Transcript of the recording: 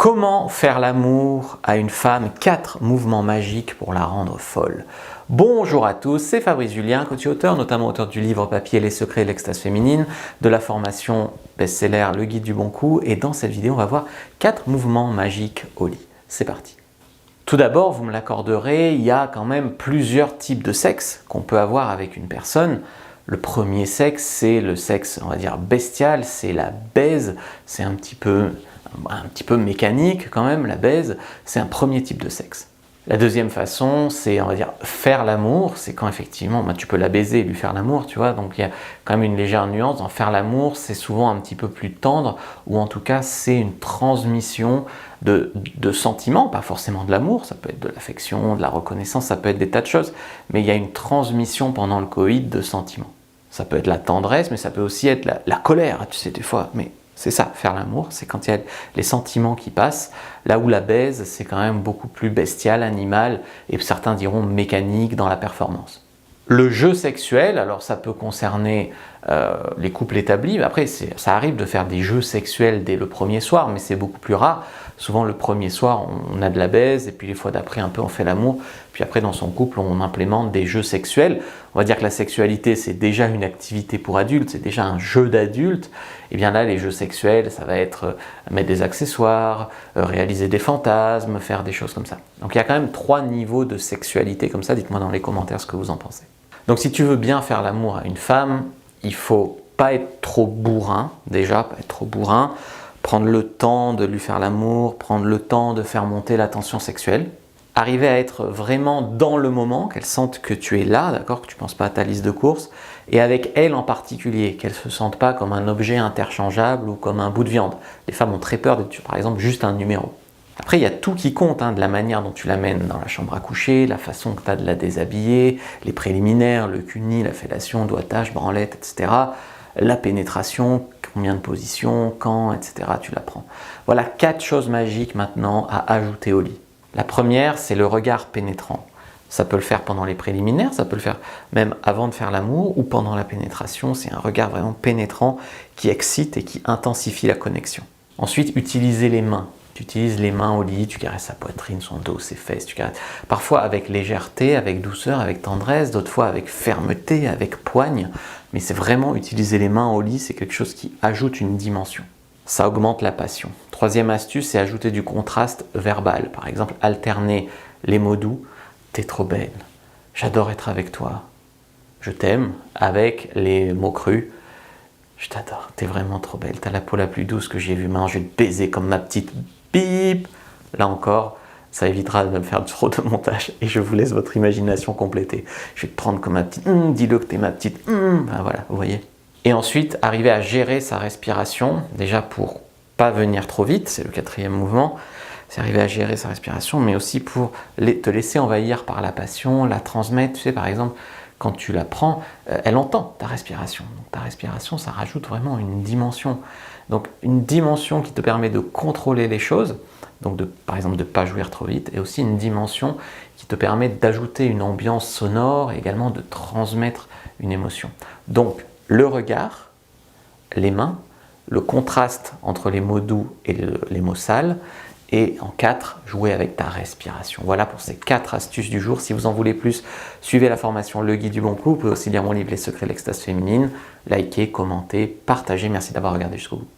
Comment faire l'amour à une femme? 4 mouvements magiques pour la rendre folle. Bonjour à tous, c'est Fabrice Julien, coach et auteur, notamment auteur du livre papier Les secrets de l'extase féminine, de la formation best-seller Le guide du bon coup, et dans cette vidéo on va voir 4 mouvements magiques au lit. C'est parti. Tout d'abord, vous me l'accorderez, il y a quand même plusieurs types de sexe qu'on peut avoir avec une personne. Le premier sexe, c'est le sexe, on va dire, bestial, c'est la baise, c'est un petit peu mécanique quand même, la baise, c'est un premier type de sexe. La deuxième façon, c'est, on va dire, faire l'amour, c'est quand effectivement, tu peux la baiser et lui faire l'amour, tu vois, donc il y a quand même une légère nuance. Dans faire l'amour, c'est souvent un petit peu plus tendre, ou en tout cas, c'est une transmission de sentiments, pas forcément de l'amour, ça peut être de l'affection, de la reconnaissance, ça peut être des tas de choses, mais il y a une transmission pendant le coït de sentiments. Ça peut être la tendresse, mais ça peut aussi être la colère, tu sais, des fois, mais c'est ça, faire l'amour, c'est quand il y a les sentiments qui passent, là où la baise, c'est quand même beaucoup plus bestial, animal, et certains diront mécanique dans la performance. Le jeu sexuel, alors ça peut concerner les couples établis, mais après ça arrive de faire des jeux sexuels dès le premier soir, mais c'est beaucoup plus rare. Souvent le premier soir on a de la baise, et puis les fois d'après un peu on fait l'amour, puis après dans son couple on implémente des jeux sexuels. On va dire que la sexualité c'est déjà une activité pour adultes, c'est déjà un jeu d'adulte, et bien là les jeux sexuels ça va être mettre des accessoires, réaliser des fantasmes, faire des choses comme ça. Donc il y a quand même 3 niveaux de sexualité comme ça, dites-moi dans les commentaires ce que vous en pensez. Donc si tu veux bien faire l'amour à une femme, il faut pas être trop bourrin, déjà, pas être trop bourrin, prendre le temps de lui faire l'amour, prendre le temps de faire monter la tension sexuelle, arriver à être vraiment dans le moment, qu'elle sente que tu es là, d'accord, que tu ne penses pas à ta liste de courses, et avec elle en particulier, qu'elle ne se sente pas comme un objet interchangeable ou comme un bout de viande. Les femmes ont très peur d'être, par exemple, juste un numéro. Après, il y a tout qui compte, de la manière dont tu l'amènes dans la chambre à coucher, la façon que tu as de la déshabiller, les préliminaires, le cuni, la fellation, doigtage, branlette, etc. La pénétration, combien de positions, quand, etc. Tu la prends. Voilà 4 choses magiques maintenant à ajouter au lit. La première, c'est le regard pénétrant. Ça peut le faire pendant les préliminaires, ça peut le faire même avant de faire l'amour ou pendant la pénétration. C'est un regard vraiment pénétrant qui excite et qui intensifie la connexion. Ensuite, utiliser les mains. Tu utilises les mains au lit, tu caresses sa poitrine, son dos, ses fesses, tu caresses parfois avec légèreté, avec douceur, avec tendresse, d'autres fois avec fermeté, avec poigne, mais c'est vraiment utiliser les mains au lit, c'est quelque chose qui ajoute une dimension. Ça augmente la passion. Troisième astuce, c'est ajouter du contraste verbal. Par exemple, alterner les mots doux, t'es trop belle, j'adore être avec toi, je t'aime, avec les mots crus, je t'adore, t'es vraiment trop belle, t'as la peau la plus douce que j'ai vue, maintenant je vais te baiser comme ma petite bip. Là encore, ça évitera de me faire trop de montage et je vous laisse votre imagination compléter. Je vais te prendre comme ma petite, dis-le que t'es ma petite, ben voilà, vous voyez. Et ensuite, arriver à gérer sa respiration, déjà pour pas venir trop vite, c'est le 4e mouvement, c'est arriver à gérer sa respiration, mais aussi pour te laisser envahir par la passion, la transmettre, tu sais, par exemple, quand tu la prends, elle entend ta respiration. Donc ta respiration, ça rajoute vraiment une dimension. Donc une dimension qui te permet de contrôler les choses, donc par exemple de ne pas jouir trop vite, et aussi une dimension qui te permet d'ajouter une ambiance sonore et également de transmettre une émotion. Donc le regard, les mains, le contraste entre les mots doux et les mots sales, et en 4, jouer avec ta respiration. Voilà pour ces 4 astuces du jour. Si vous en voulez plus, suivez la formation Le guide du bon coup. Vous pouvez aussi lire mon livre Les secrets de l'extase féminine. Likez, commentez, partagez. Merci d'avoir regardé jusqu'au bout.